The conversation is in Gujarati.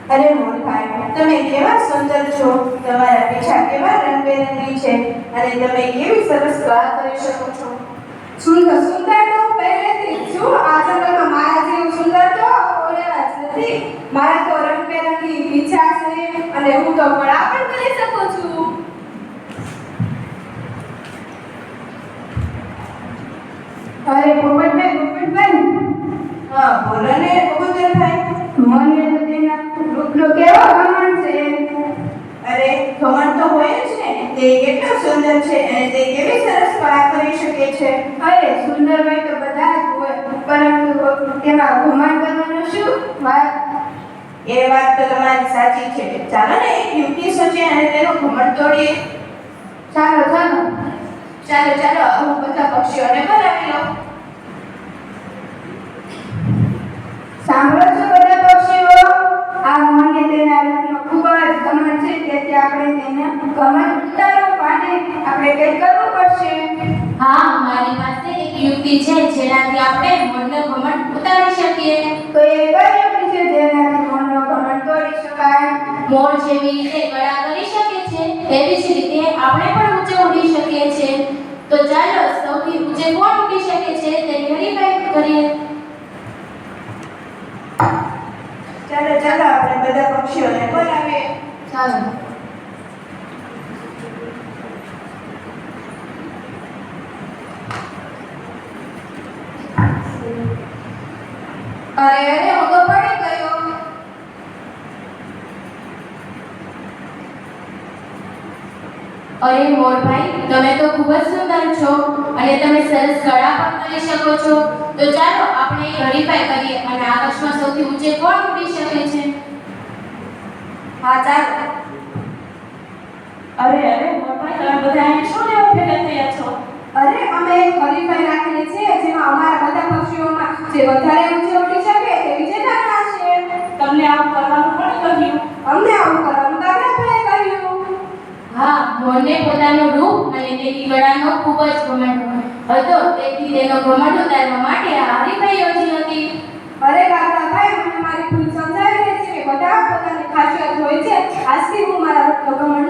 અરે મોરભાઈ, તમે કેવા સુંદર છો, તમારા પીછા કેવા રંગબેરંગી છે અને તમે કેવી સરસ કળા કરી શકો છો. સુંદર તો પહેલેથી જ છું. આ જંગલમાં મારા જેવું સુંદર તો ઓળેલા જ નથી. મારા તો રંગબેરંગી પીછા છે અને હું તો કળા પણ કરી શકું છું. અરે પોપટભાઈ, હા બોલો ને કબૂતરભાઈ. મને તો તેના રૂપનો કેવો ઘમંડ છે. અરે ઘમંડ તો હોય જ ને, તે કેટલો સુંદર છે અને તે કેવી સરસ કળા કરી શકે છે. અરે સુંદર હોય તો બધા જ હોય, પરંતુ તેમાં ઘમંડ કરવાનું શું વાત? એ વાત તો તમારી સાચી છે. ચાલો ને એક યુક્તિ સોચીએ અને તેનો ઘમંડ તોડીએ. ચાલો. ચાલો હું બધા પક્ષીઓને બોલાવી લઉં. સાંભળો છો બધા પક્ષીઓ, આ મોરને તેના રૂપનો ખૂબ જ ઘમંડ છે, તેથી આપણે તેને ઘમંડ ઉતારવા માટે આપણે કંઈક કરવું પડશે. હા, મારી પાસે એક યુક્તિ છે જેનાથી આપણે મોરનો ઘમંડ ઉતારી શકીએ. તો એ કઈ યુક્તિ છે જેનાથી મોરનો ઘમંડ તોડી શકાય? મોર જેવી રીતે કળા કરી શકે છે એવી જ રીતે આપણે પણ ઊંચે ઉડી શકીએ છીએ. તો ચાલો સૌથી ઊંચે કોણ ઉડી શકે છે તેની હરીફાઈ કરીએ. ચાલો આપણે બધા પક્ષીઓને બોલાવીએ. ચાલો. અરે હું તો પડી ગયો. અરે મોરભાઈ, તમે તો ખૂબ જ સુંદર છો અને તમે સરસ કળા પણ કરી શકો છો. તો ચાલો આપણે એક હરીફાઈ કરીએ અને આકાશમાં સૌથી ઊંચે કોણ ઉડી શકે છે. હા ચાલો. અરે મોરભાઈ, તમે બધા અહીં શું લેવા ભેગા થયા છો? અરે અમે એક હરીફાઈ રાખેલી છે જેમાં અમારા બધા પક્ષીઓમાં જે વધારે ઊંચે ઉડી શકે તે વિજેતા છે. તમને આવું કરવાનું કોણે કહ્યું? અમને આવું કરવાનું કાગડાભાઈએ કહ્યું. હા, મોરને પોતાનું રૂપ અને તેની કળાનો ખૂબ જ ઘમંડ હતો, તેથી તેનો ઘમંડ ઉતારવા માટે આ હરીફાઈ યોજી હતી. અરે કાગડાભાઈ, મને મારી ભૂલ સમજાવી દે છે કે બધા પોતાની ખાસિયત હોય છે. આજથી હું મારા ઘમંડ